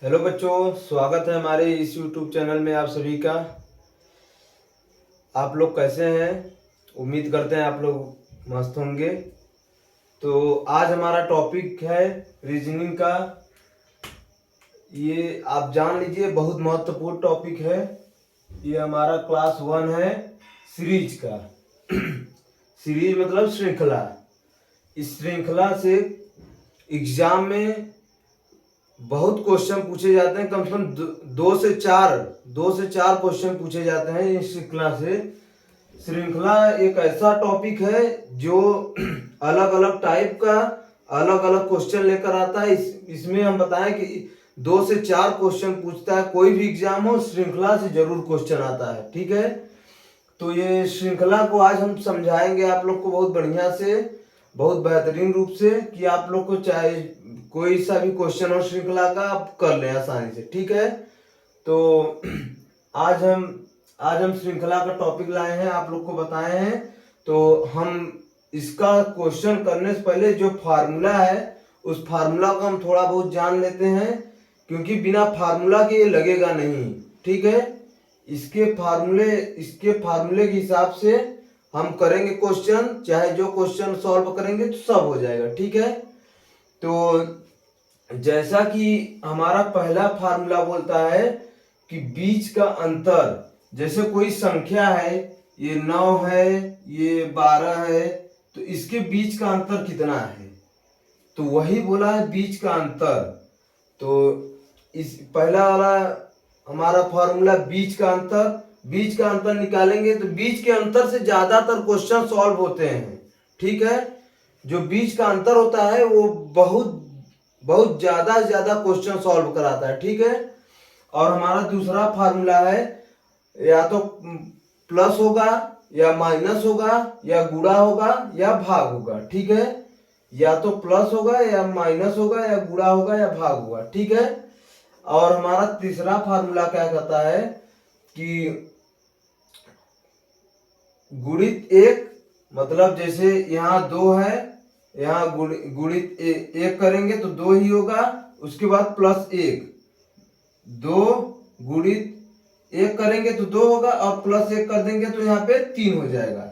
Hello बच्चों, स्वागत है हमारे इस YouTube चैनल में आप सभी का। आप लोग कैसे हैं? उम्मीद करते हैं आप लोग मस्त होंगे। तो आज हमारा टॉपिक है रीजनिंग का। ये आप जान लीजिए, बहुत महत्वपूर्ण टॉपिक है। ये हमारा क्लास 1 है सीरीज का। सीरीज मतलब श्रृंखला। इस श्रृंखला से एग्जाम में बहुत क्वेश्चन पूछे जाते हैं। कम से कम दो से चार क्वेश्चन पूछे जाते हैं इस श्रृंखला से। श्रृंखला एक ऐसा टॉपिक है जो अलग अलग टाइप का अलग अलग क्वेश्चन लेकर आता है। इसमें हम बताएं कि 2 से 4 क्वेश्चन पूछता है। कोई भी एग्जाम हो, श्रृंखला से जरूर क्वेश्चन आता है। ठीक है, तो ये श्रृंखला को आज हम समझाएंगे आप लोग को बहुत बढ़िया से, बहुत बेहतरीन रूप से, कि आप लोग को चाहे कोई सा भी क्वेश्चन हो श्रृंखला का आप कर लें आसानी से। ठीक है, तो आज हम श्रृंखला का टॉपिक लाए हैं, आप लोग को बताए हैं। तो हम इसका क्वेश्चन करने से पहले जो फार्मूला है उस फार्मूला को हम थोड़ा बहुत जान लेते हैं, क्योंकि बिना फार्मूला के ये लगेगा नहीं। ठीक है, इसके फार्मूले के हिसाब से हम करेंगे क्वेश्चन। चाहे जो क्वेश्चन सॉल्व करेंगे तो सब हो जाएगा। ठीक है, तो जैसा कि हमारा पहला फार्मूला बोलता है कि बीच का अंतर, जैसे कोई संख्या है, ये 9 है, ये 12 है, तो इसके बीच का अंतर कितना है, तो वही बोला है बीच का अंतर। तो इस पहला वाला हमारा फॉर्मूला बीच का अंतर निकालेंगे तो बीच के अंतर से ज्यादातर क्वेश्चन सॉल्व होते हैं। ठीक है, जो बीच का अंतर होता है वो बहुत बहुत ज्यादा से ज्यादा क्वेश्चन सॉल्व कराता है। ठीक है, और हमारा दूसरा फार्मूला है, या तो प्लस होगा या माइनस होगा या गुणा होगा या भाग होगा। ठीक है, या तो प्लस होगा या माइनस होगा या गुणा होगा या भाग होगा। ठीक है, और हमारा तीसरा फार्मूला क्या कहता है कि गुणित एक, मतलब जैसे यहाँ 2 है, यहाँ गुणित एक करेंगे तो 2 ही होगा। उसके बाद प्लस 1, 2 गुणित 1 करेंगे तो 2 होगा, और प्लस 1 कर देंगे तो यहाँ पे 3 हो जाएगा।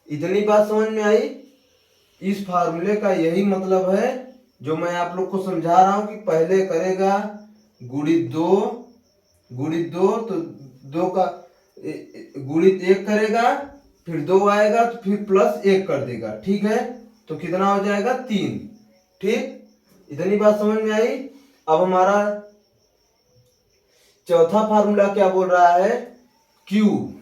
इतनी बात समझ में आई? इस फार्मूले का यही मतलब है जो मैं आप लोग को समझा रहा हूं, कि पहले करेगा गुणित 2 तो 2 का गुणित 1 करेगा, फिर 2 आएगा तो फिर प्लस 1 कर देगा। ठीक है, तो कितना हो जाएगा 3। ठीक, इतनी बात समझ में आई? अब हमारा चौथा फार्मूला क्या बोल रहा है, क्यू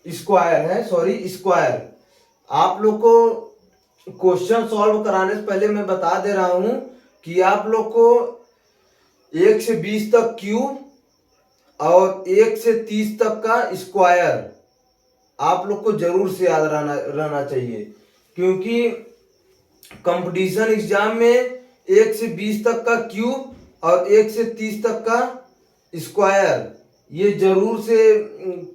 स्क्वायर है, सॉरी स्क्वायर। आप लोग को क्वेश्चन सॉल्व कराने से पहले मैं बता दे रहा हूं कि आप लोग को 1 से 20 तक क्यूब और 1 से 30 तक का स्क्वायर आप लोग को जरूर से याद रहना चाहिए, क्योंकि कंपटीशन एग्जाम में 1 से 20 तक का क्यूब और 1 से 30 तक का स्क्वायर ये जरूर से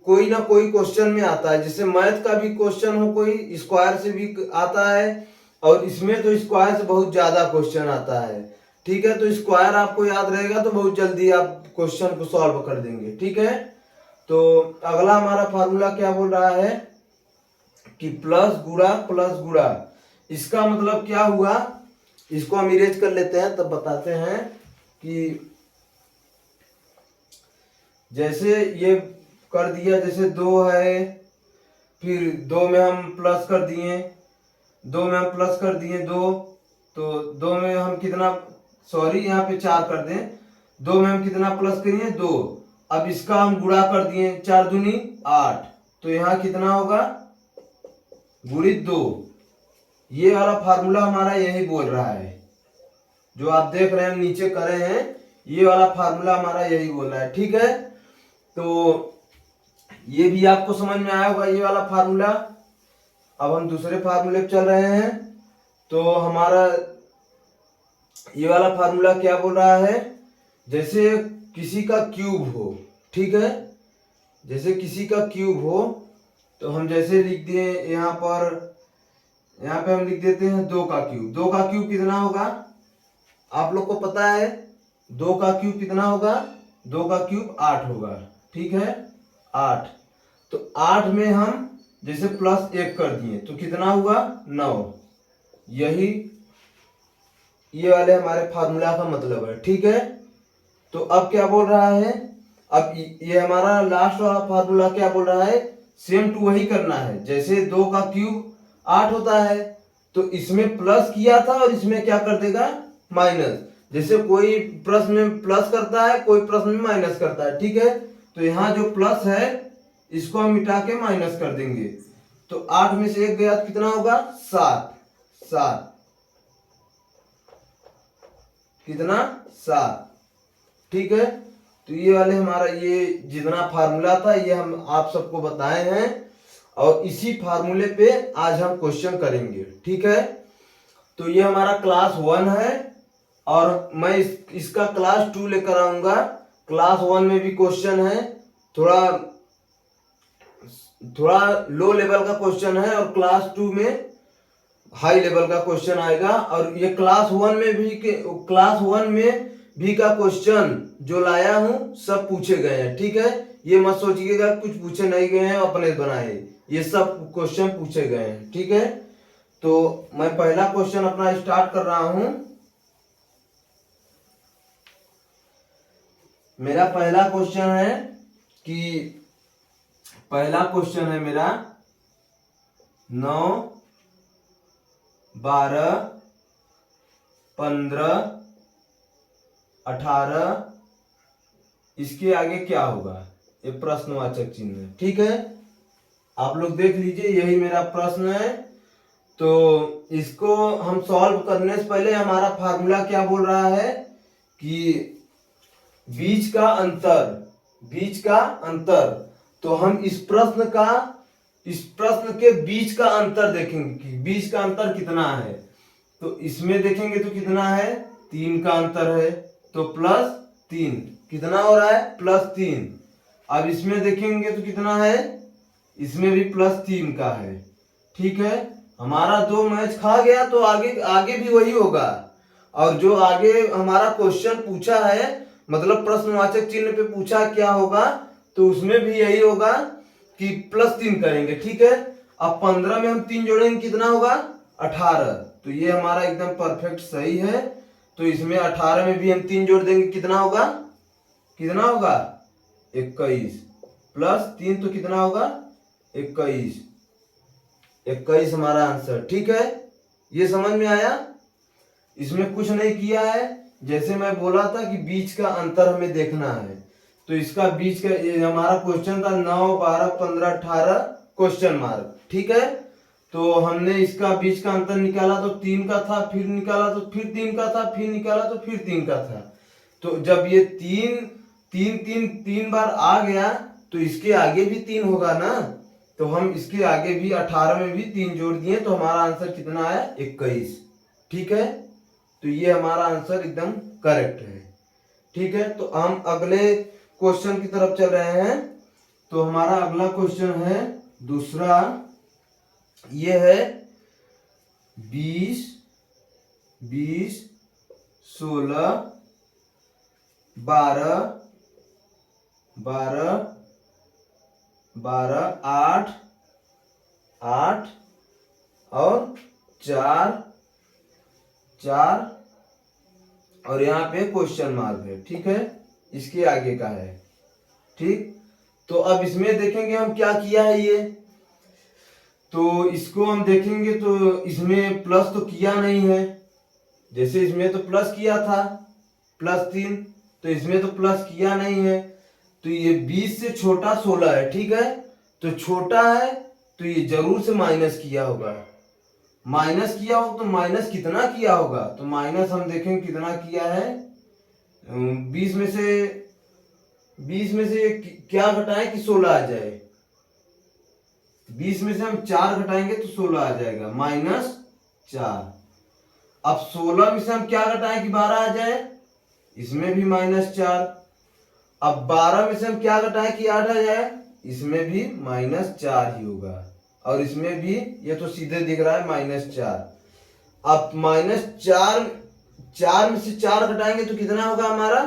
कोई ना कोई क्वेश्चन में आता है। जैसे मैथ का भी क्वेश्चन हो, कोई स्क्वायर से भी आता है, और इसमें तो स्क्वायर से बहुत ज्यादा क्वेश्चन आता है। ठीक है, तो स्क्वायर आपको याद रहेगा तो बहुत जल्दी आप क्वेश्चन को सॉल्व कर देंगे। ठीक है, तो अगला हमारा फार्मूला क्या बोल रहा है कि प्लस गुणा। इसका मतलब क्या हुआ, इसको हम इरेज कर लेते हैं तब बताते हैं। कि जैसे ये कर दिया, जैसे 2 है, फिर 2 में हम प्लस कर दिए, 2, तो 2 में हम कितना, सॉरी यहाँ पे 4 कर दें, 2 में हम कितना प्लस करिए 2। अब इसका हम गुणा कर दिए, 4 दूनी 8, तो यहाँ कितना होगा गुणित 2। ये वाला फार्मूला हमारा यही बोल रहा है, जो आप देख रहे हैं नीचे कर रहे हैं, ये वाला फार्मूला हमारा यही बोल रहा है। ठीक है, तो ये भी आपको समझ में आया होगा ये वाला फार्मूला। अब हम दूसरे फार्मूले पे चल रहे हैं। तो हमारा ये वाला फार्मूला क्या बोल रहा है, जैसे किसी का क्यूब हो। ठीक है, जैसे किसी का क्यूब हो तो हम जैसे लिख दिए यहाँ पे हम लिख देते हैं 2 का क्यूब। 2 का क्यूब कितना होगा, आप लोग को पता है 2 का क्यूब कितना होगा, 2 का क्यूब 8 होगा, ठीक है 8। तो 8 में हम जैसे प्लस 1 कर दिए तो कितना हुआ 9। यही ये वाले हमारे फार्मूला का मतलब है, ठीक है। तो अब क्या बोल रहा है, अब ये हमारा लास्ट वाला फार्मूला क्या बोल रहा है, सेम टू वही करना है। जैसे 2 का क्यूब 8 होता है तो इसमें प्लस किया था और इसमें क्या कर देगा माइनस। जैसे कोई प्रश्न में प्लस करता है, कोई प्रश्न में माइनस करता है, ठीक है। तो यहाँ जो प्लस है इसको हम मिटा के माइनस कर देंगे। तो 8 में से 1 गया तो कितना होगा 7, 7 कितना 7, ठीक है। तो ये वाले हमारा ये जितना फार्मूला था ये हम आप सबको बताए हैं और इसी फार्मूले पे आज हम क्वेश्चन करेंगे, ठीक है। तो ये हमारा क्लास 1 है और मैं इसका क्लास 2 लेकर आऊंगा। क्लास 1 में भी क्वेश्चन है, थोड़ा लो लेवल का क्वेश्चन है और क्लास 2 में हाई लेवल का क्वेश्चन आएगा। और ये क्लास 1 में भी का क्वेश्चन जो लाया हूं सब पूछे गए हैं, ठीक है। ये मत सोचिएगा कुछ पूछे नहीं गए हैं अपने बनाए, ये सब क्वेश्चन पूछे गए हैं, ठीक है। तो मैं पहला क्वेश्चन अपना स्टार्ट कर रहा हूं। मेरा पहला क्वेश्चन है मेरा 9, 12, 15, 18 इसके आगे क्या होगा, ये प्रश्नवाचक चिन्ह है, ठीक है। आप लोग देख लीजिए यही मेरा प्रश्न है। तो इसको हम सॉल्व करने से पहले हमारा फार्मूला क्या बोल रहा है कि बीच का अंतर। तो हम इस प्रश्न के बीच का अंतर देखेंगे कि बीच का अंतर कितना है। तो इसमें देखेंगे तो कितना है 3 का अंतर है, तो +3 कितना हो रहा है +3। अब इसमें देखेंगे तो कितना है, इसमें भी +3 का है, ठीक है। हमारा 2 मैच खा गया तो आगे भी वही होगा। और जो आगे हमारा क्वेश्चन पूछा है मतलब प्रश्नवाचक चिन्ह पे पूछा क्या होगा तो उसमें भी यही होगा कि +3 करेंगे, ठीक है। अब 15 में हम 3 जोड़ेंगे कितना होगा 18। तो ये हमारा एकदम परफेक्ट सही है। तो इसमें 18 में भी हम 3 जोड़ देंगे कितना होगा 21 +3 तो कितना होगा 21 हमारा आंसर, ठीक है। ये समझ में आया। इसमें कुछ नहीं किया है, जैसे मैं बोला था कि बीच का अंतर हमें देखना है। तो इसका बीच का ये हमारा क्वेश्चन था 9, 12, 15, 18 क्वेश्चन मार्क, ठीक है। तो हमने इसका बीच का अंतर निकाला तो 3 का था, फिर निकाला तो फिर 3 का था, फिर निकाला तो फिर 3 का था। तो जब ये 3 बार आ गया तो इसके आगे भी 3 होगा ना। तो हम इसके आगे भी 18 में भी 3 जोड़ दिए तो हमारा आंसर कितना आया 21, ठीक है। तो ये हमारा आंसर एकदम करेक्ट है, ठीक है। तो हम अगले क्वेश्चन की तरफ चल रहे हैं। तो हमारा अगला क्वेश्चन है दूसरा, ये है 20, 16, 12, 8 और 4 और यहाँ पे क्वेश्चन मार्क है, ठीक है। इसके आगे का है, ठीक। तो अब इसमें देखेंगे हम क्या किया है ये। तो इसको हम देखेंगे तो इसमें प्लस तो किया नहीं है, जैसे इसमें तो प्लस किया था +3, तो इसमें तो प्लस किया नहीं है। तो ये 20 से छोटा 16 है, ठीक है। तो छोटा है तो ये जरूर से माइनस किया होगा। तो माइनस कितना किया होगा, तो माइनस हम देखें कितना किया है। 20 में से क्या घटाएं कि 16 आ जाए। 20 में से हम 4 घटाएंगे तो 16 आ जाएगा -4। अब 16 में से हम क्या घटाएं कि 12 आ जाए, इसमें भी -4। अब 12 में से हम क्या घटाएं कि 8 आ जाए, इसमें भी -4 ही होगा। और इसमें भी ये तो सीधे दिख रहा है -4। अब 4 में से 4 घटाएंगे तो कितना होगा हमारा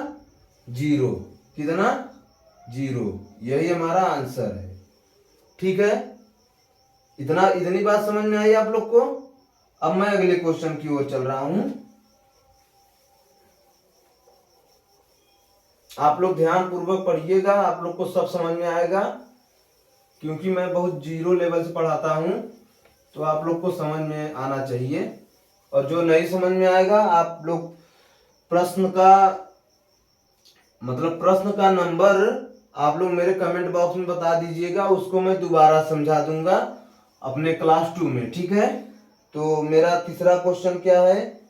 0। कितना 0। यही हमारा आंसर है। ठीक है, इतनी बात समझ में आई आप लोग को। अब मैं अगले क्वेश्चन की ओर चल रहा हूं। आप लोग ध्यान पूर्वक पढ़िएगा, आप लोग को सब समझ में आएगा, क्योंकि मैं बहुत जीरो लेवल से पढ़ाता हूं, तो आप लोग को समझ में आना चाहिए। और जो नहीं समझ में आएगा आप लोग प्रश्न का नंबर आप लोग मेरे कमेंट बॉक्स में बता दीजिएगा, उसको मैं दोबारा समझा दूंगा अपने क्लास 2 में। ठीक है, तो मेरा तीसरा क्वेश्चन क्या है,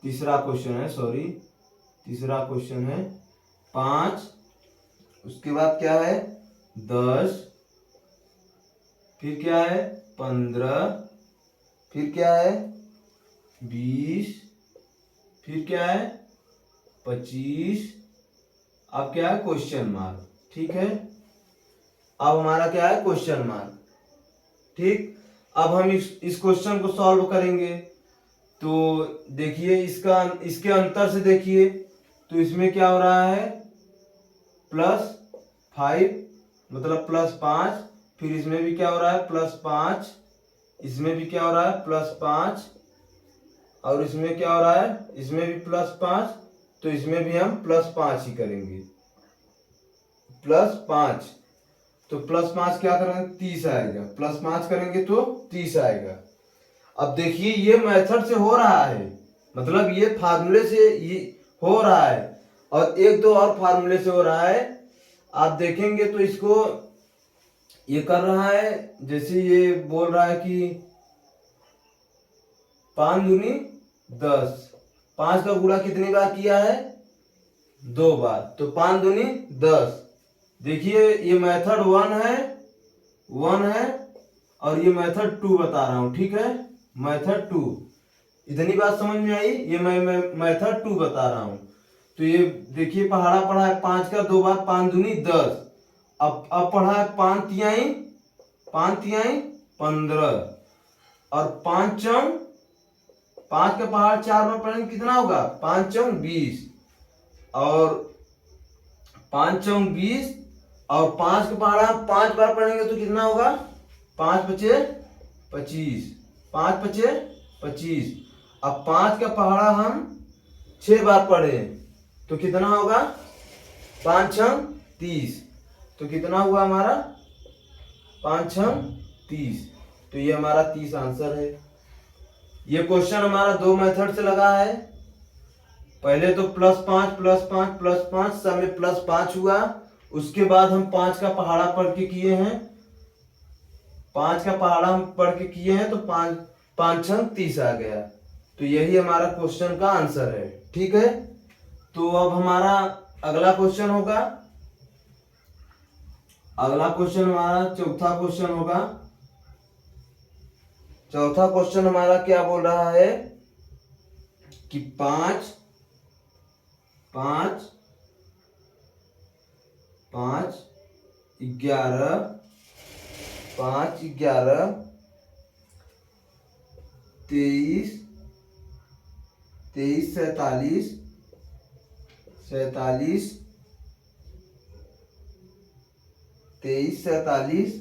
तीसरा क्वेश्चन है 5, उसके बाद क्या है 10, फिर क्या है 15, फिर क्या है 20, फिर क्या है 25, अब क्या है क्वेश्चन मार्क। ठीक है, अब हमारा क्या है क्वेश्चन मार्क। ठीक, अब हम इस क्वेश्चन को सॉल्व करेंगे। तो देखिए इसके अंतर से देखिए, तो इसमें क्या हो रहा है +5 मतलब +5, फिर इसमें भी क्या हो रहा है +5, इसमें भी क्या हो रहा है +5, और इसमें क्या हो रहा है इसमें भी +5, तो इसमें भी हम +5 ही करेंगे। +5, तो +5 क्या करेंगे 30 आएगा, +5 करेंगे तो 30 आएगा। अब देखिए ये मेथड से हो रहा है, मतलब ये फार्मूले से ये हो रहा है, और एक दो और फार्मूले से हो रहा है। आप देखेंगे तो इसको ये कर रहा है, जैसे ये बोल रहा है कि 5 दूनी 10, 5 का गुणा कितनी बार किया है 2 बार, तो 5 दूनी 10। देखिए ये मेथड 1 है और ये मेथड 2 बता रहा हूं। ठीक है, मेथड 2, इतनी बात समझ में आई, ये मैं मेथड 2 बता रहा हूं। तो ये देखिए पढ़ा है 5 का 2 बार, 5 दूनी 10। अब पढ़ा है 5 तिहाई 15, और 5 का पहाड़ 4 बार पढ़ेंगे कितना होगा 5 चौक 20, और 5 चौक 20, और 5 का पहाड़ा 5 बार पढ़ेंगे तो कितना होगा 5 पचे 25, 5 पचे 25। अब 5 का पहाड़ा हम 6 बार पढ़े तो कितना होगा 5 छंग 30, तो कितना हुआ हमारा 5 छंग 30। तो ये हमारा 30 आंसर है। ये क्वेश्चन हमारा 2 मेथड से लगा है। पहले तो +5 सब में +5 हुआ, उसके बाद हम 5 का पहाड़ा पढ़ के किए हैं, 5 का पहाड़ा हम पढ़ के किए हैं, तो 5 छंग 30 आ गया। तो यही हमारा क्वेश्चन का आंसर है। ठीक है, तो अब हमारा अगला क्वेश्चन होगा, अगला क्वेश्चन हमारा चौथा क्वेश्चन होगा। चौथा क्वेश्चन हमारा क्या बोल रहा है कि 5 11 23 47 23 47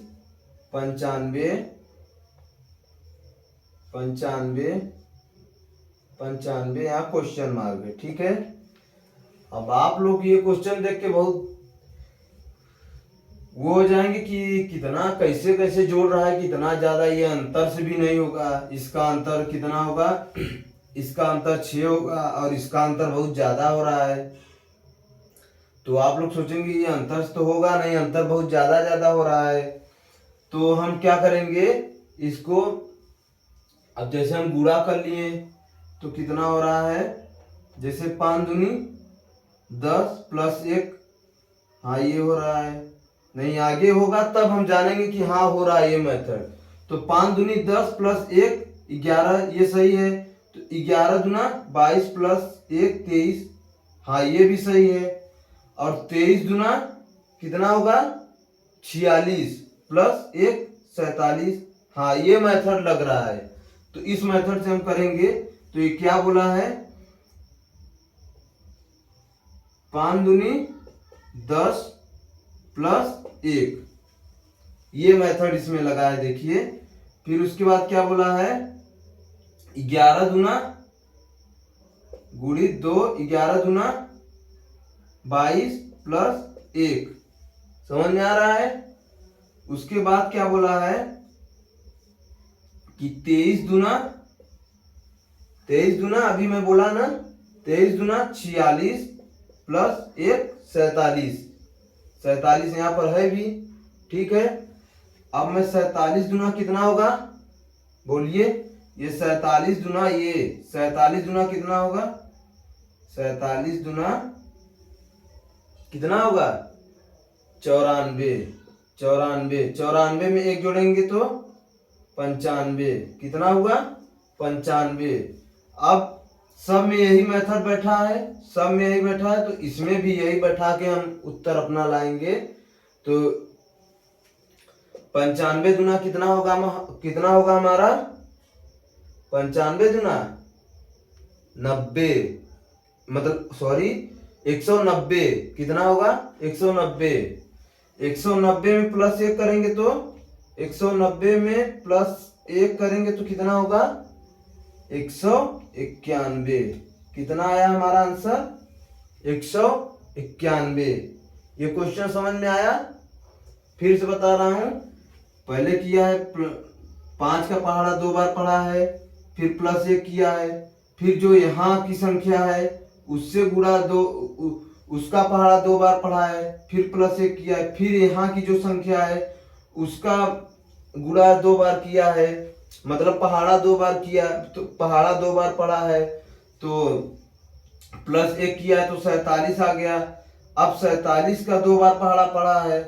95 यहाँ क्वेश्चन मार्क है। ठीक है, अब आप लोग ये क्वेश्चन देख के बहुत वो हो जाएंगे कि कितना कैसे जोड़ रहा है, कितना ज्यादा, ये अंतर से भी नहीं होगा। इसका अंतर कितना होगा इसका अंतर 6 होगा, और इसका अंतर बहुत ज्यादा हो रहा है। तो आप लोग सोचेंगे ये अंतर तो होगा नहीं, अंतर बहुत ज्यादा हो रहा है। तो हम क्या करेंगे इसको, अब जैसे हम गुणा कर लिए तो कितना हो रहा है, जैसे 5 दूनी 10 +1, हाँ ये हो रहा है, नहीं आगे होगा तब हम जानेंगे कि हाँ हो रहा है ये मेथड। तो 5 दूनी 10 +1 11, ये सही है। तो 11 दूना 22 +1 23, हाँ ये भी सही है। और 23 दूना कितना होगा 46 +1 47, हाँ ये मेथड लग रहा है। तो इस मेथड से हम करेंगे। तो ये क्या बोला है, 5 दूनी 10 प्लस 1, ये मेथड इसमें लगा है देखिए। फिर उसके बाद क्या बोला है, 11 दूना गुणित 2, 11 दूना 22 प्लस 1, समझ में आ रहा है। उसके बाद क्या बोला है कि 23 दूना अभी मैं बोला ना, 23 दूना 46 प्लस 1 47 यहाँ पर है भी, ठीक है। अब मैं 47 दूना कितना होगा, बोलिए, ये 47 दूना कितना होगा, 47 दूना कितना होगा, 94 में 1 जोड़ेंगे तो 95, कितना हुआ 95। अब सब में यही मेथड बैठा है, तो इसमें भी यही बैठा के हम उत्तर अपना लाएंगे। तो 95 दूना कितना होगा हमारा, 95 दूना 90, मतलब सॉरी 190, कितना होगा 190 में प्लस 1 करेंगे तो 190 में प्लस 1 करेंगे तो कितना होगा 191, कितना आया हमारा आंसर 191। ये क्वेश्चन समझ में आया। फिर से बता रहा हूं, पहले किया है 5 का पहाड़ा 2 बार पढ़ा है, फिर प्लस 1 किया है, फिर जो यहाँ की संख्या है उससे गुणा 2, उसका पहाड़ा 2 बार पढ़ा है, फिर प्लस 1 किया है, फिर यहाँ की जो संख्या है उसका गुणा 2 बार किया है, मतलब पहाड़ा 2 बार किया, तो पहाड़ा 2 बार पढ़ा है, तो प्लस 1 किया है तो 47 आ गया। अब 47 का 2 बार पहाड़ा पढ़ा है,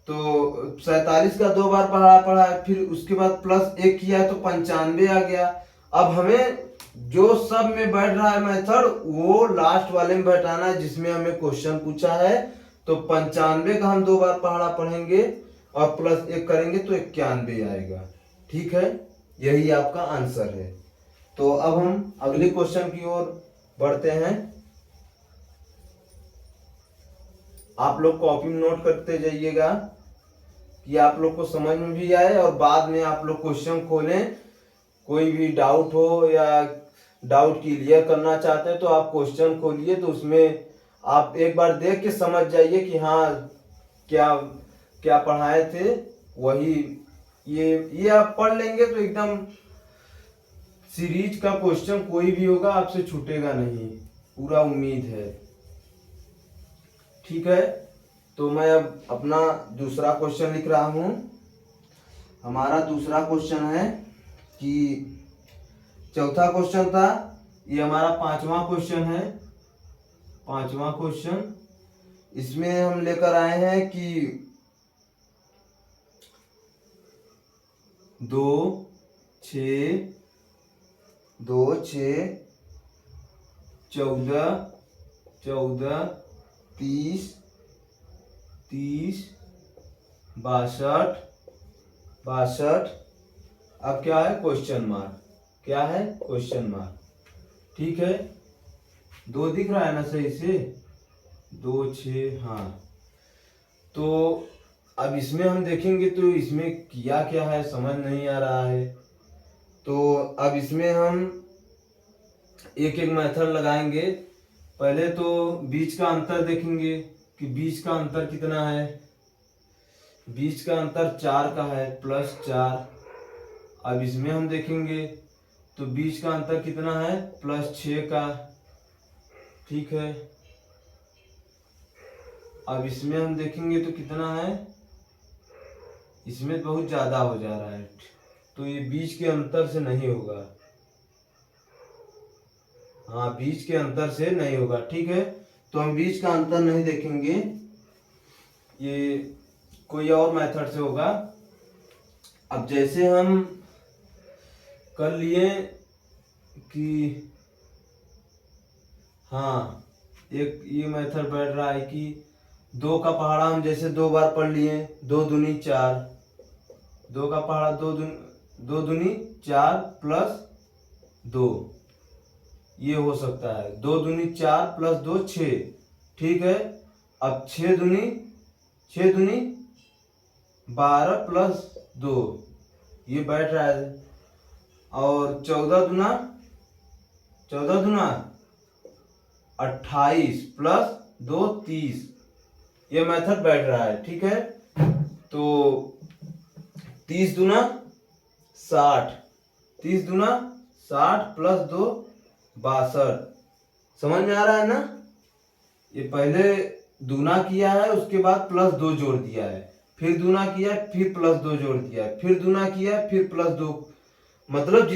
तो 47 का 2 बार पढ़ा है, फिर उसके बाद प्लस 1 किया है तो 95 आ गया। अब हमें जो सब में बैठ रहा है मेथड वो लास्ट वाले में बैठाना है जिसमें हमें क्वेश्चन पूछा है। तो 95 का हम 2 बार पहाड़ा पढ़ेंगे और प्लस 1 करेंगे तो 91 आएगा, ठीक है, यही आपका आंसर है। तो अब हम अगले क्वेश्चन की ओर बढ़ते हैं। आप लोग कॉपी में नोट करते जाइएगा कि आप लोग को समझ में भी आए और बाद में आप लोग क्वेश्चन खोलें, कोई भी डाउट हो या डाउट क्लियर करना चाहते हैं तो आप क्वेश्चन खोलिए, तो उसमें आप एक बार देख के समझ जाइए कि हाँ क्या क्या पढ़ाए थे वही। ये आप पढ़ लेंगे तो एकदम सीरीज का क्वेश्चन कोई भी होगा आपसे छूटेगा नहीं, पूरा उम्मीद है, ठीक है। तो मैं अब अपना दूसरा क्वेश्चन लिख रहा हूं। हमारा दूसरा क्वेश्चन है कि चौथा क्वेश्चन था, ये हमारा 5वां क्वेश्चन है। 5वां क्वेश्चन, इसमें हम लेकर आए हैं कि 2 6 14 30 62। अब क्या है क्वेश्चन मार्क, ठीक है। 2 दिख रहा है ना सही से, 2 6, हाँ। तो अब इसमें हम देखेंगे तो इसमें किया क्या है समझ नहीं आ रहा है। तो अब इसमें हम एक एक मेथड लगाएंगे। पहले तो बीच का अंतर देखेंगे कि बीच का अंतर कितना है। बीच का अंतर 4 का है, +4। अब इसमें हम देखेंगे तो बीच का अंतर कितना है, +6 का, ठीक है। अब इसमें हम देखेंगे तो कितना है, इसमें बहुत ज्यादा हो जा रहा है, तो ये बीच के अंतर से नहीं होगा, हाँ बीच के अंतर से नहीं होगा, ठीक है। तो हम बीच का अंतर नहीं देखेंगे, ये कोई और मेथड से होगा। अब जैसे हम कर लिए कि हाँ एक ये मेथड बैठ रहा है कि 2 का पहाड़ा हम जैसे 2 बार पढ़ लिए, 2 दूनी 4, 2 का पहाड़ा 2 दूनी 2 दूनी 4 प्लस 2, ये हो सकता है। 2 दूनी 4 प्लस 2 6, ठीक है। अब 6 दूनी 12 प्लस 2, ये बैठ रहा है। और 14 दूना 28 प्लस 2 30, ये मेथड बैठ रहा है, ठीक है। तो 30 दूना 60, 30 दूना 60 प्लस 2 62, समझ में आ रहा है ना। ये पहले दूना किया है, उसके बाद प्लस 2 जोड़ दिया है, फिर दूना किया है, फिर प्लस 2 जोड़ दिया है, फिर दूना किया है, फिर प्लस 2, मतलब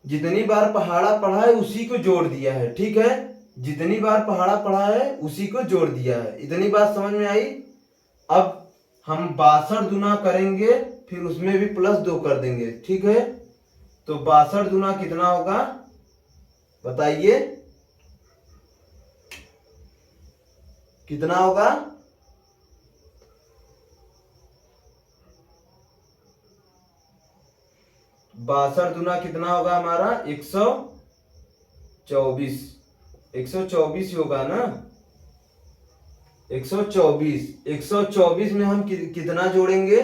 जितनी बार पहाड़ा पढ़ा है उसी को जोड़ दिया है, ठीक है। जितनी बार पहाड़ा पढ़ा है उसी को जोड़ दिया है। इतनी बात समझ में आई। अब हम 62 दूना करेंगे, फिर उसमें भी प्लस 2 कर देंगे, ठीक है। तो 62 दूना कितना होगा बताइए, कितना होगा? 62 दूना कितना होगा हमारा? 124, 124 होगा ना। 124 में हम कितना जोड़ेंगे?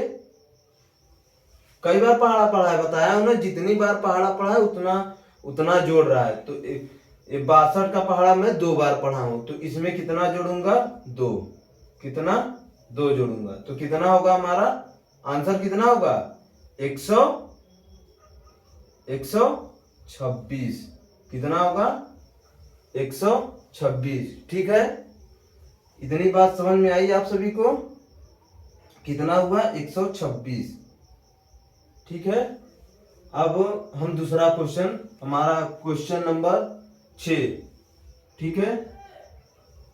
कई बार पहाड़ा पढ़ा है, बताया उन्हें, जितनी बार पहाड़ा पढ़ा है उतना जोड़ रहा है। तो 62 का पहाड़ा मैं 2 बार पढ़ा हूं, तो इसमें कितना जोड़ूंगा? 2, कितना? 2 जोड़ूंगा, तो कितना होगा हमारा आंसर? कितना होगा? 126, कितना होगा? 126, ठीक है। इतनी बात समझ में आई आप सभी को? कितना हुआ? 126, ठीक है। अब हम दूसरा क्वेश्चन, हमारा क्वेश्चन नंबर 6, ठीक है।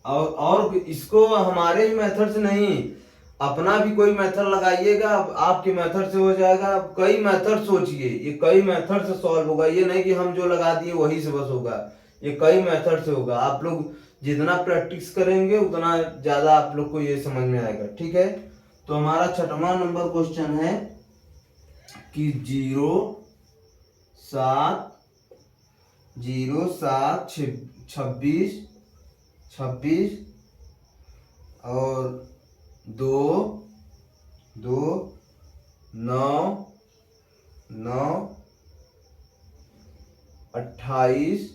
और इसको हमारे ही मेथड से नहीं, अपना भी कोई मेथड लगाइएगा, आपके मेथड से हो जाएगा। कई मेथड सोचिए, ये कई मेथड से सॉल्व होगा, ये नहीं कि हम जो लगा दिए वही से बस होगा, ये कई मेथड से होगा। आप लोग जितना प्रैक्टिस करेंगे उतना ज्यादा आप लोग को ये समझ में आएगा, ठीक है। तो हमारा 6वां नंबर क्वेश्चन है कि 07 26 और 2 9 28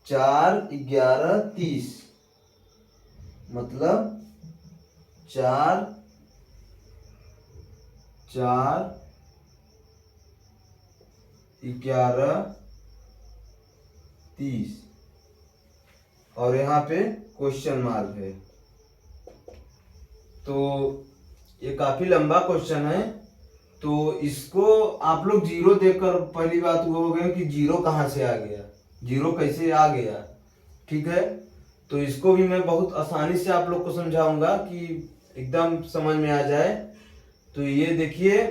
4 11 30, मतलब 4 11 30, और यहाँ पे क्वेश्चन मार्क है। तो ये काफी लंबा क्वेश्चन है, तो इसको आप लोग जीरो देखकर पहली बात वो हो गया कि जीरो कहाँ से आ गया, जीरो कैसे आ गया, ठीक है। तो इसको भी मैं बहुत आसानी से आप लोग को समझाऊंगा कि एकदम समझ में आ जाए। तो ये देखिए,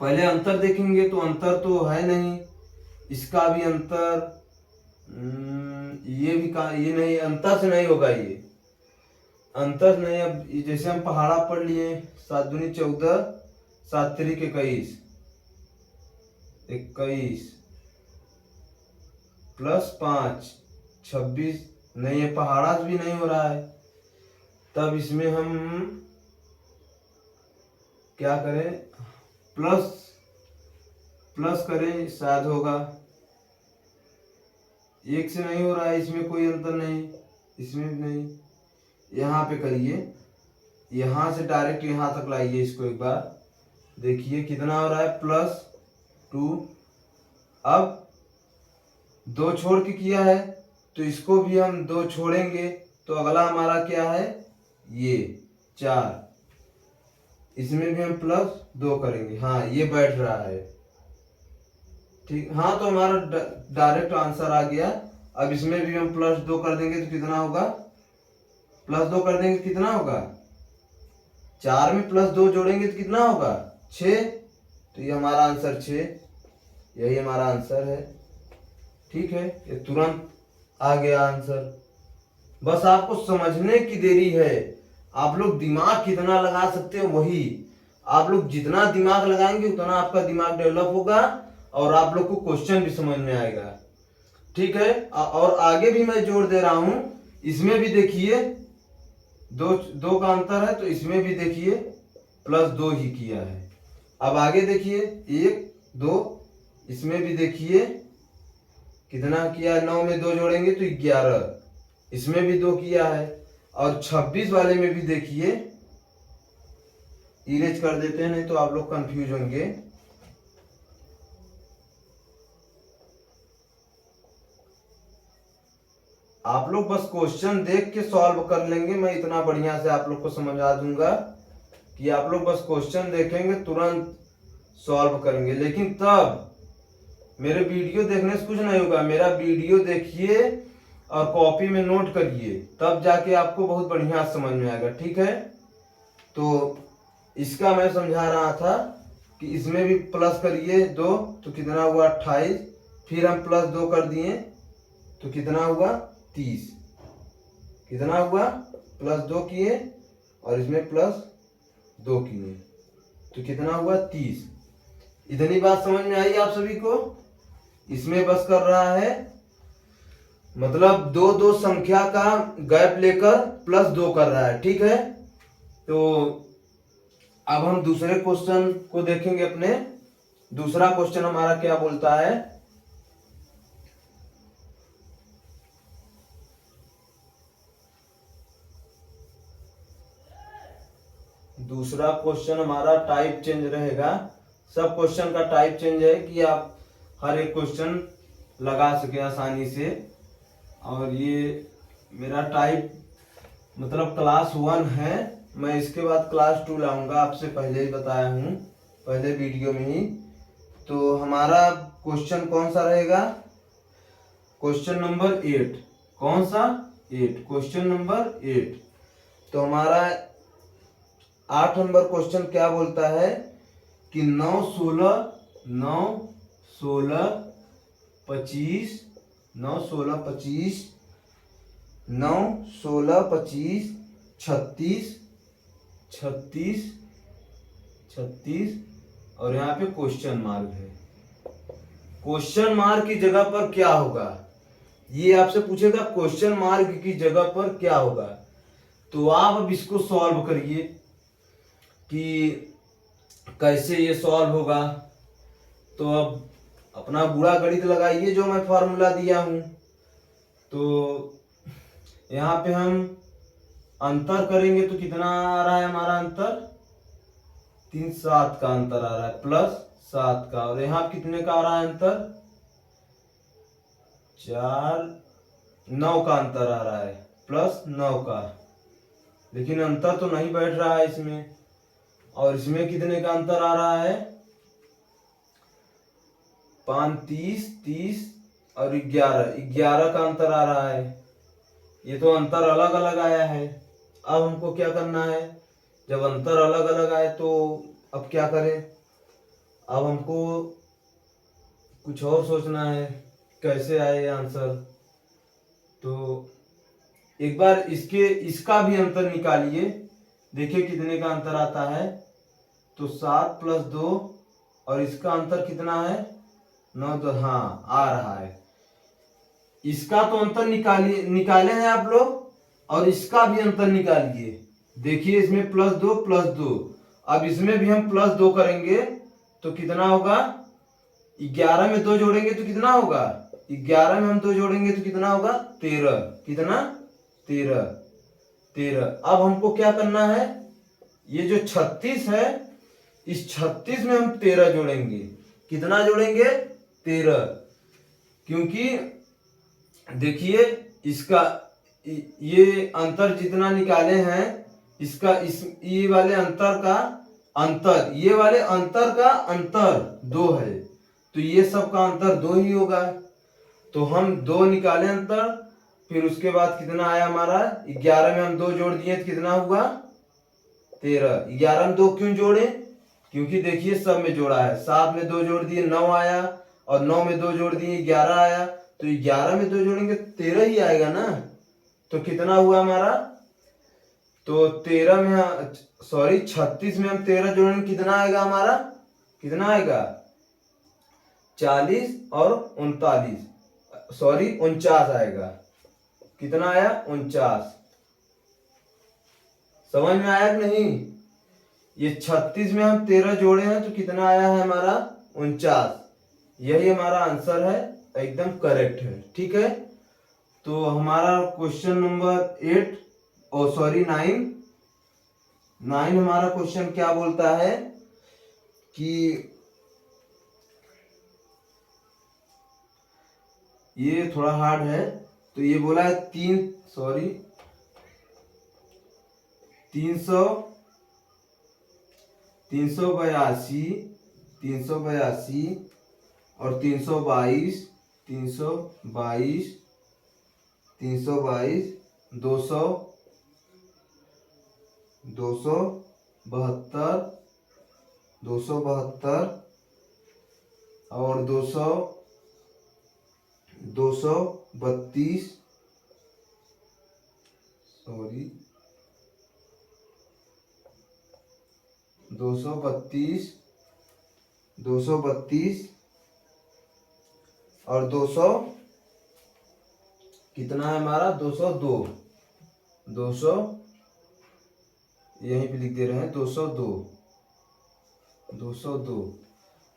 पहले अंतर देखेंगे तो अंतर तो है नहीं, इसका भी अंतर, ये भी ये नहीं, अंतर से नहीं होगा, ये अंतर नहीं। अब जैसे हम पहाड़ा पढ़ लिए, 7 दूनी 14, 7 तिरिक 21 प्लस 5 26, नहीं, ये पहाड़ा भी नहीं हो रहा है। तब इसमें हम क्या करें? प्लस करें, शायद होगा। 1 से नहीं हो रहा है, इसमें कोई अंतर नहीं, इसमें भी नहीं। यहाँ पे करिए, यहाँ से डायरेक्ट यहाँ तक लाइए इसको, एक बार देखिए कितना हो रहा है, +2। अब 2 छोड़ के किया है, तो इसको भी हम 2 छोड़ेंगे, तो अगला हमारा क्या है? ये 4, इसमें भी हम +2 करेंगे। हाँ, ये बैठ रहा है, ठीक। हाँ, तो हमारा डायरेक्ट आंसर आ गया। अब इसमें भी हम +2 कर देंगे तो कितना होगा? +2 कर देंगे तो कितना होगा? 4 में +2 जोड़ेंगे तो कितना होगा? 6। तो ये हमारा आंसर 6, यही हमारा आंसर है, ठीक है। ये तुरंत आ गया आंसर, बस आपको समझने की देरी है। आप लोग दिमाग कितना लगा सकते हो वही, आप लोग जितना दिमाग लगाएंगे उतना आपका दिमाग डेवलप होगा और आप लोग को क्वेश्चन भी समझ में आएगा। ठीक है, और आगे भी मैं जोड़ दे रहा हूं, इसमें भी देखिए दो दो का अंतर है, तो इसमें भी देखिए +2 ही किया है। अब आगे देखिए 1 2, इसमें भी देखिए कितना किया है, 9 में 2 जोड़ेंगे तो 11, इसमें भी 2 किया है। और 26 वाले में भी देखिए, इरेज कर देते हैं नहीं तो आप लोग कंफ्यूज होंगे। आप लोग बस क्वेश्चन देख के सॉल्व कर लेंगे, मैं इतना बढ़िया से आप लोग को समझा दूंगा कि आप लोग बस क्वेश्चन देखेंगे तुरंत सॉल्व करेंगे। लेकिन तब मेरे वीडियो देखने से कुछ नहीं होगा, मेरा वीडियो देखिए और कॉपी में नोट करिए, तब जाके आपको बहुत बढ़िया समझ में आएगा। ठीक है, तो इसका मैं समझा रहा था कि इसमें भी प्लस करिए 2 तो कितना हुआ 28, फिर हम +2 कर दिए तो कितना हुआ 30, कितना हुआ +2 किए और इसमें +2 किए तो कितना हुआ 30। इतनी बात समझ में आई आप सभी को? इसमें बस कर रहा है मतलब दो दो संख्या का गैप लेकर +2 कर रहा है। ठीक है, तो अब हम दूसरे क्वेश्चन को देखेंगे। अपने दूसरा क्वेश्चन हमारा क्या बोलता है, दूसरा क्वेश्चन हमारा टाइप चेंज रहेगा। सब क्वेश्चन का टाइप चेंज है कि आप हर एक क्वेश्चन लगा सके आसानी से। और ये मेरा टाइप मतलब क्लास 1 है, मैं इसके बाद क्लास 2 लाऊंगा, आपसे पहले ही बताया हूँ पहले वीडियो में ही। तो हमारा क्वेश्चन कौन सा रहेगा, क्वेश्चन नंबर 8। कौन सा 8, क्वेश्चन नंबर 8। तो हमारा 8 नंबर क्वेश्चन क्या बोलता है कि 9 16 9 16 25 9 16 25 9 16 25 36 36 36 और यहाँ पे क्वेश्चन मार्क है। क्वेश्चन मार्क की जगह पर क्या होगा, ये आपसे पूछेगा क्वेश्चन मार्क की जगह पर क्या होगा। तो आप अब इसको सॉल्व करिए कि कैसे ये सॉल्व होगा। तो अब अपना बुरा गणित लगाइए जो मैं फॉर्मूला दिया हूं। तो यहाँ पे हम अंतर करेंगे तो कितना आ रहा है हमारा अंतर, 3 7 का अंतर आ रहा है +7 का। और यहाँ कितने का आ रहा है अंतर, 4 9 का अंतर आ रहा है +9 का। लेकिन अंतर तो नहीं बैठ रहा है इसमें। और इसमें कितने का अंतर आ रहा है, 5 30 30 और 11 का अंतर आ रहा है। ये तो अंतर अलग अलग आया है। अब हमको क्या करना है, जब अंतर अलग अलग आए तो अब क्या करें, अब हमको कुछ और सोचना है कैसे आए आंसर। तो एक बार इसका भी अंतर निकालिए, देखिए कितने का अंतर आता है। तो 7 + 2 और इसका अंतर कितना है 9, तो हाँ आ रहा है। इसका तो अंतर निकाले हैं आप लोग, और इसका भी अंतर निकालिए। देखिए इसमें +2 +2, अब इसमें भी हम +2 करेंगे तो कितना होगा, 11 में 2 जोड़ेंगे तो कितना होगा, 11 में हम 2 जोड़ेंगे तो कितना होगा 13, कितना 13 13। अब हमको क्या करना है, ये जो 36 है इस 36 में हम 13 जोड़ेंगे, कितना जोड़ेंगे 13। क्योंकि देखिए इसका ये अंतर जितना निकाले हैं इसका ये वाले अंतर का अंतर, ये वाले अंतर का अंतर 2 है, तो ये सब का अंतर 2 ही होगा। तो हम 2 निकाले अंतर, फिर उसके बाद कितना आया हमारा 11 में हम 2 जोड़ दिए तो कितना हुआ 13। 11 में 2 क्यों जोड़े, क्योंकि देखिए सब में जोड़ा है। 7 में 2 जोड़ दिए 9 आया, और 9 में 2 जोड़ दिए 11 आया, तो 11 में 2 जोड़ेंगे 13 ही आएगा ना। तो कितना हुआ हमारा तो 13 में, सॉरी 36 में हम 13 जोड़ेंगे, कितना आएगा हमारा, कितना आएगा, 40 और 39, सॉरी 49 आएगा। कितना आया, 49। समझ में आया कि नहीं। ये 36 में हम 13 जोड़े हैं तो कितना आया है हमारा, 49। यही हमारा आंसर है, एकदम करेक्ट है। ठीक है, तो हमारा क्वेश्चन नंबर 8, ओ सॉरी 9 हमारा क्वेश्चन क्या बोलता है कि ये थोड़ा हार्ड है। तो ये बोला है 382 और 322 272 और 232, सॉरी 232 और 200, कितना है हमारा, 202, यहीं पे लिख दे रहे हैं 202।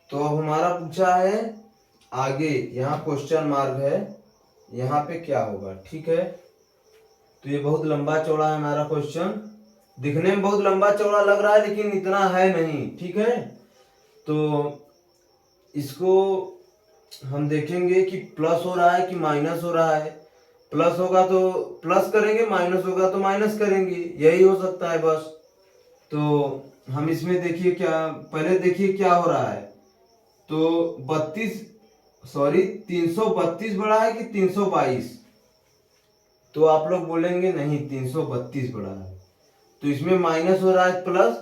तो अब हमारा पूछा है आगे, यहाँ क्वेश्चन मार्क है, यहाँ पे क्या होगा। ठीक है, तो ये बहुत लंबा चौड़ा है हमारा क्वेश्चन, दिखने में बहुत लंबा चौड़ा लग रहा है लेकिन इतना है नहीं। ठीक है, तो इसको हम देखेंगे कि प्लस हो रहा है कि माइनस हो रहा है। प्लस होगा तो प्लस करेंगे, माइनस होगा तो माइनस करेंगे, यही हो सकता है बस। तो हम इसमें देखिए क्या, पहले देखिए क्या हो रहा है। तो 332 बड़ा है कि 322, तो आप लोग बोलेंगे नहीं 332 बड़ा है। तो इसमें माइनस हो रहा है, प्लस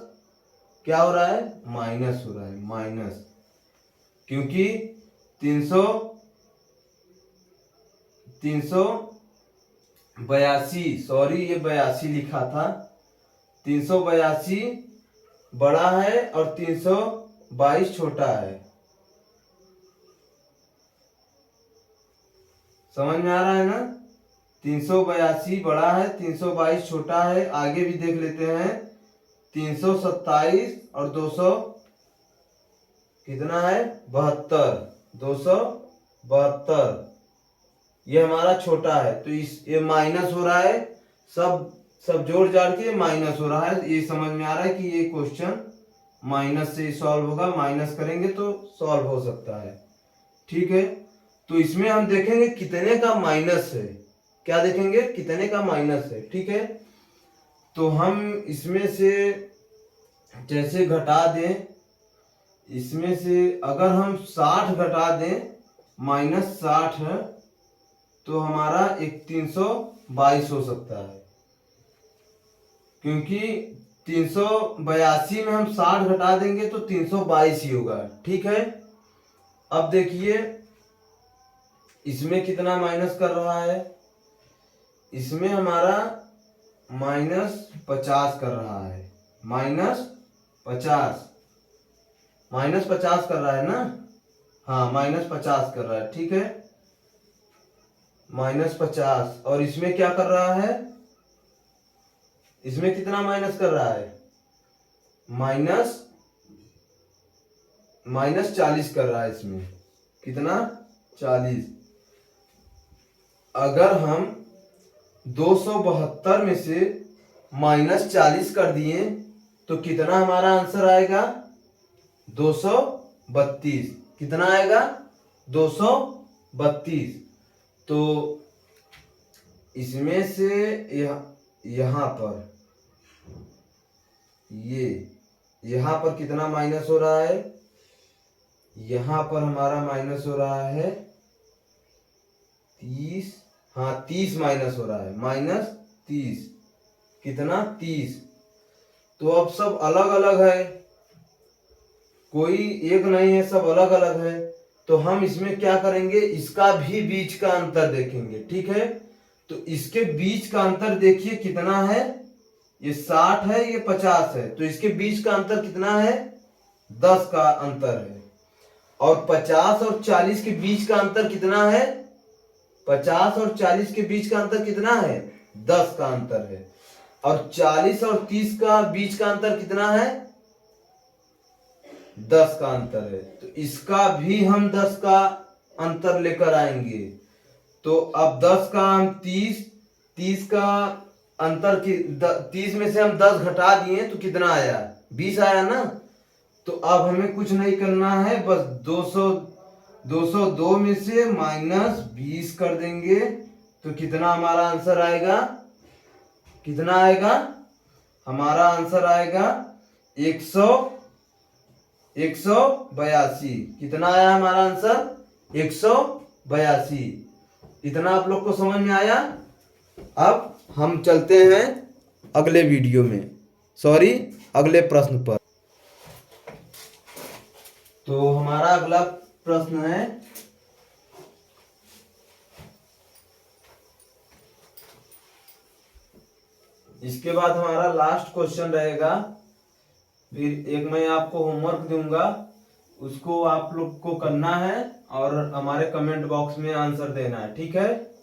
क्या हो रहा है, माइनस हो रहा है, माइनस, क्योंकि 382, सॉरी ये 82 लिखा था, 382 बड़ा है और 322 छोटा है। समझ में आ रहा है ना, 382 बड़ा है, 322 छोटा है। आगे भी देख लेते हैं, 327 और 200 कितना है, 72, 272, ये हमारा छोटा है। तो ये माइनस हो रहा है, सब जोड़ जाड़ के माइनस हो रहा है। ये समझ में आ रहा है कि ये क्वेश्चन माइनस से सॉल्व होगा, माइनस करेंगे तो सॉल्व हो सकता है। ठीक है, तो इसमें हम देखेंगे कितने का माइनस है, क्या देखेंगे, कितने का माइनस है। ठीक है, तो हम इसमें से जैसे घटा दें, इसमें से अगर हम 60 घटा दें, -60 है, तो हमारा एक 322 हो सकता है, क्योंकि 382 में हम 60 घटा देंगे तो 322 ही होगा। ठीक है, अब देखिए इसमें कितना माइनस कर रहा है, इसमें हमारा -50 कर रहा है, -50 कर रहा है ना, हाँ -50 कर रहा है। ठीक है, -50, और इसमें क्या कर रहा है, इसमें कितना माइनस कर रहा है, -40 कर रहा है, इसमें कितना, 40। अगर हम 272 में से -40 कर दिए तो कितना हमारा आंसर आएगा, 232। कितना आएगा, 232। तो इसमें से यहाँ पर, यहाँ पर कितना माइनस हो रहा है, यहाँ पर हमारा माइनस हो रहा है 30, हाँ 30 माइनस हो रहा है, -30, कितना, 30। तो अब सब अलग अलग है, कोई एक नहीं है, सब अलग अलग है। तो हम इसमें क्या करेंगे, इसका भी बीच का अंतर देखेंगे। ठीक है, तो इसके बीच का अंतर देखिए कितना है, ये 60 है, ये 50 है, तो इसके बीच का अंतर कितना है? 10 का अंतर है। और 50 और 40 के बीच का अंतर कितना है? 50 और 40 के बीच का अंतर कितना है? 10 का अंतर है। और 40 और 30 का बीच का अंतर कितना है? 10 का अंतर है। तो इसका भी हम 10 का अंतर लेकर आएंगे। तो अब 10 का हम 30 का अंतर की 30 में से हम 10 घटा दिए तो कितना आया? 20 आया ना। तो अब हमें कुछ नहीं करना है, बस 202 में से -20 कर देंगे तो कितना हमारा आंसर आएगा? कितना आएगा? हमारा आंसर आएगा 182। कितना आया हमारा आंसर? 182। इतना आप लोग को समझ में आया? अब हम चलते हैं अगले वीडियो में, अगले प्रश्न पर। तो हमारा अगला प्रश्न है, इसके बाद हमारा लास्ट क्वेश्चन रहेगा। फिर एक मैं आपको होमवर्क दूंगा, उसको आप लोग को करना है और हमारे कमेंट बॉक्स में आंसर देना है, ठीक है?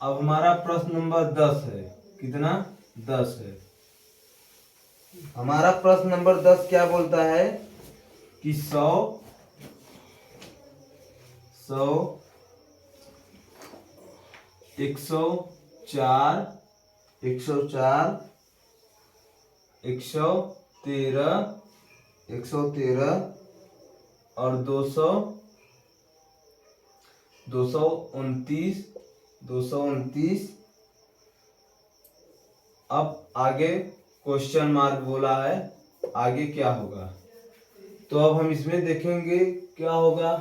अब हमारा प्रश्न नंबर 10 है। कितना? 10 है। हमारा प्रश्न नंबर 10 क्या बोलता है कि 100 104 113 और 229। अब आगे क्वेश्चन मार्क बोला है, आगे क्या होगा? तो अब हम इसमें देखेंगे क्या होगा।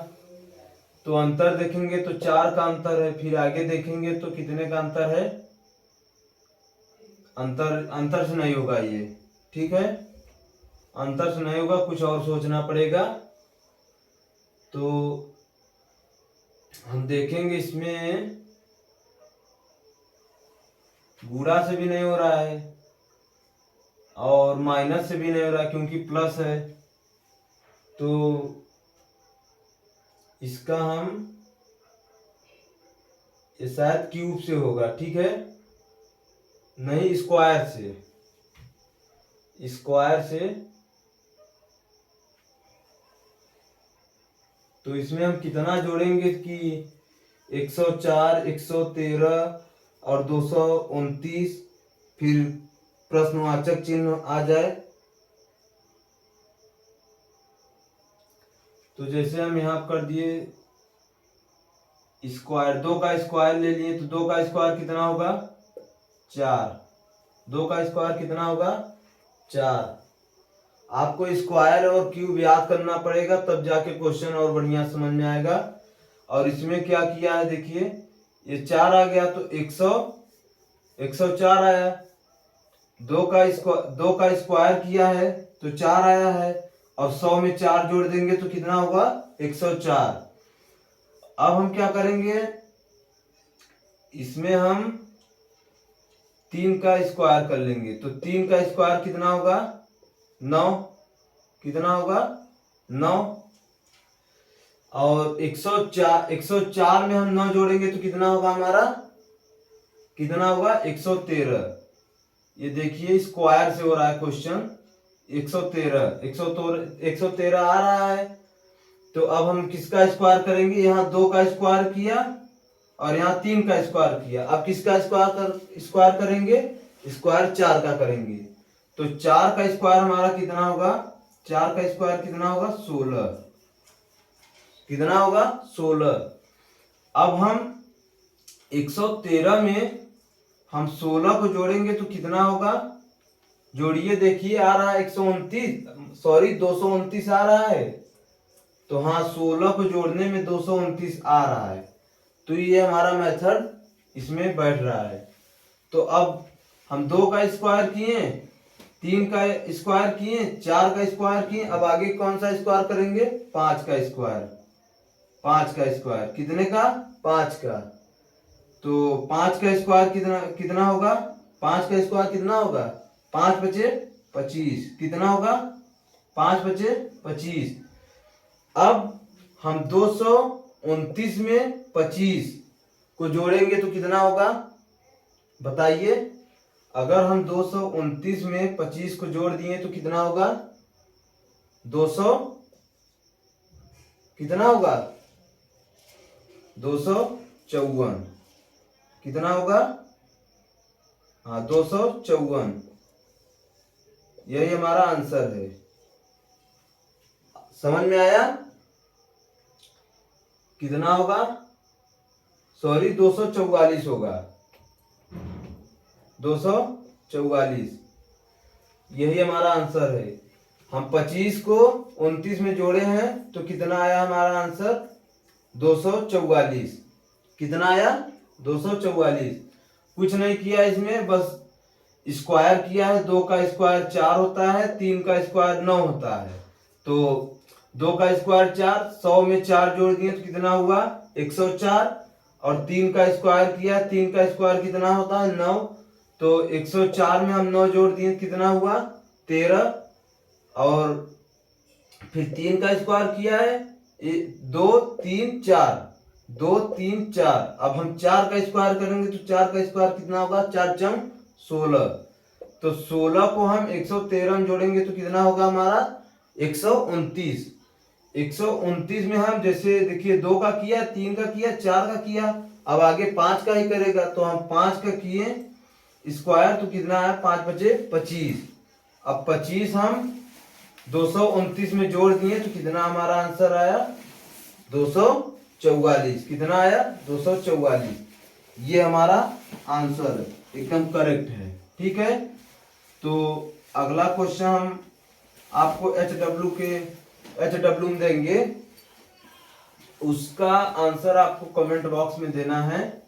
तो अंतर देखेंगे तो 4 का अंतर है, फिर आगे देखेंगे तो कितने का अंतर है? अंतर से नहीं होगा ये, ठीक है? अंतर से नहीं होगा, कुछ और सोचना पड़ेगा। तो हम देखेंगे इसमें गुणा से भी नहीं हो रहा है और माइनस से भी नहीं हो रहा है क्योंकि प्लस है। तो इसका हम ये शायद क्यूब से होगा, ठीक है? नहीं, स्क्वायर से। तो इसमें हम कितना जोड़ेंगे कि 104 113 और 229, फिर प्रश्नवाचक चिन्ह आ जाए। तो जैसे हम यहाँ कर दिए स्क्वायर, 2 का स्क्वायर ले लिए, तो 2 का स्क्वायर कितना होगा? 4। 2 का स्क्वायर कितना होगा? 4। आपको स्क्वायर और क्यूब याद करना पड़ेगा, तब जाके क्वेश्चन और बढ़िया समझ में आएगा। और इसमें क्या किया है देखिए, ये 4 आ गया तो 104 आया। 2 का स्क्वायर किया है तो 4 आया है, और 100 में 4 जोड़ देंगे तो कितना होगा? 104। अब हम क्या करेंगे, इसमें हम 3 का स्क्वायर कर लेंगे। तो 3 का स्क्वायर कितना होगा? 9। कितना होगा? 9। और 104 में हम 9 जोड़ेंगे तो कितना होगा हमारा? कितना होगा? 113। ये देखिए स्क्वायर से हो रहा है क्वेश्चन। 113 आ रहा है। तो अब हम किसका स्क्वायर करेंगे? यहाँ 2 का स्क्वायर किया और यहाँ 3 का स्क्वायर किया। अब किसका स्क्वायर करेंगे? स्क्वायर 4 का करेंगे। तो 4 का स्क्वायर हमारा कितना होगा? 4 का स्क्वायर कितना होगा? 16। कितना होगा? 16। अब हम 113 में हम 16 को जोड़ेंगे तो कितना होगा? जोड़िए, देखिए आ रहा है 229 आ रहा है। तो हाँ, 16 को जोड़ने में 229 आ रहा है। तो ये हमारा मेथड इसमें बैठ रहा है। तो अब हम 2 का स्क्वायर किए, 3 का स्क्वायर किए, 4 का स्क्वायर किए, अब आगे कौन सा स्क्वायर करेंगे? 5 का स्क्वायर। 5 का स्क्वायर कितने का? 5 का। तो 5 का स्क्वायर कितना कितना होगा? 5 का स्क्वायर कितना होगा? 5 बचे 25। कितना होगा? 5 बचे 25। अब हम 229 में 25 को जोड़ेंगे तो कितना होगा? बताइए। अगर हम 229 में 25 को जोड़ दिए तो कितना होगा? 200 कितना होगा? 254। कितना होगा? हाँ, 254। यही हमारा आंसर है। समझ में आया? कितना होगा? सॉरी, 244 होगा। 244 यही हमारा आंसर है। हम 25 को 29 में जोड़े हैं तो कितना आया हमारा आंसर? 244। कितना आया? 244। कुछ नहीं किया इसमें, बस स्क्वायर किया है। 2 का स्क्वायर 4 होता है, 3 का स्क्वायर 9 होता है। तो 2 का स्क्वायर 4, 100 में 4 जोड़ दिए तो कितना हुआ? 104। और 3 का स्क्वायर किया, 3 का स्क्वायर कितना होता है? 9। तो 104 में हम 9 जोड़ दिए कितना हुआ? 13। और फिर 3 का स्क्वायर किया है, 2 3 4, 2 3 4। अब हम 4 का स्क्वायर करेंगे तो 4 का स्क्वायर कितना होगा? 4 चम 16। तो 16 को हम 113 में जोड़ेंगे तो कितना होगा हमारा? 129। 129 में हम जैसे देखिए 2 का किया, 3 का किया, 4 का किया, अब आगे 5 का ही करेगा। तो हम 5 का किए स्क्वायर तो कितना आया? 5 बचे 25। अब 25 हम 229 में जोड़ दिए तो कितना हमारा आंसर आया? 244। कितना आया? 244। ये हमारा आंसर है, एकदम करेक्ट है। ठीक है, तो अगला क्वेश्चन हम आपको HW में देंगे। उसका आंसर आपको कमेंट बॉक्स में देना है।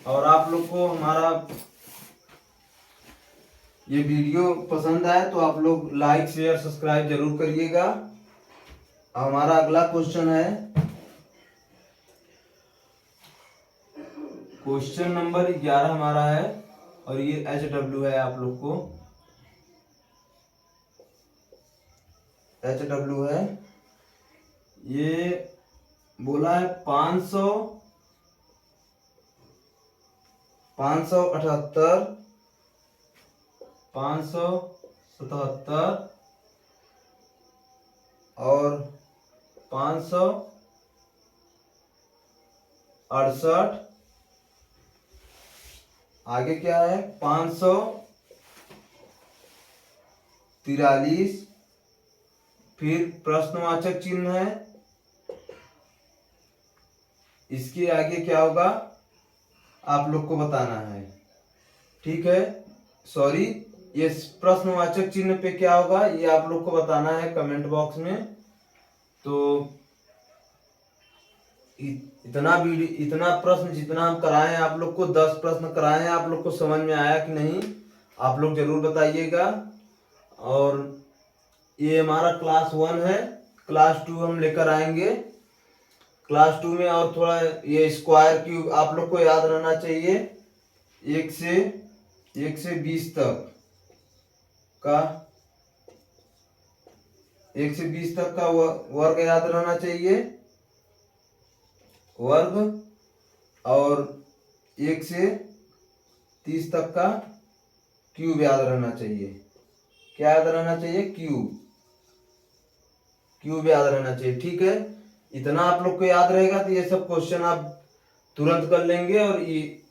और आप लोग को हमारा ये वीडियो पसंद आए तो आप लोग लाइक शेयर सब्सक्राइब जरूर करिएगा। हमारा अगला क्वेश्चन है क्वेश्चन नंबर 11 हमारा है, और ये HW है। आप लोग को HW है, ये बोला है 578, 577 और 568। आगे क्या है? 543, फिर प्रश्नवाचक चिन्ह है। इसके आगे क्या होगा आप लोग को बताना है। ठीक है, सॉरी, ये प्रश्नवाचक चिन्ह पे क्या होगा ये आप लोग को बताना है कमेंट बॉक्स में। तो इतना प्रश्न जितना हम कराए हैं आप लोग को, 10 प्रश्न कराए हैं, आप लोग को समझ में आया कि नहीं आप लोग जरूर बताइएगा। और ये हमारा क्लास 1 है, क्लास 2 हम लेकर आएंगे। क्लास 2 में और थोड़ा ये स्क्वायर क्यूब आप लोग को याद रहना चाहिए। 1 से 20 तक का 1 से 20 तक का वर्ग याद रहना चाहिए, वर्ग। और 1 से 30 तक का क्यूब याद रहना चाहिए। क्या याद रहना चाहिए? क्यूब याद रहना चाहिए। ठीक है, इतना आप लोग को याद रहेगा तो ये सब क्वेश्चन आप तुरंत कर लेंगे। और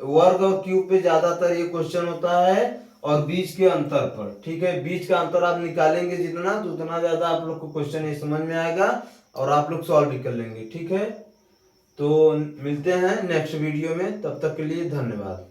वर्ग और क्यूब पे ज्यादातर ये क्वेश्चन होता है, और बीच के अंतर पर। ठीक है, बीच का अंतर आप निकालेंगे जितना तो उतना ज्यादा आप लोग को क्वेश्चन ये समझ में आएगा और आप लोग सॉल्व भी कर लेंगे। ठीक है, तो मिलते हैं नेक्स्ट वीडियो में, तब तक के लिए धन्यवाद।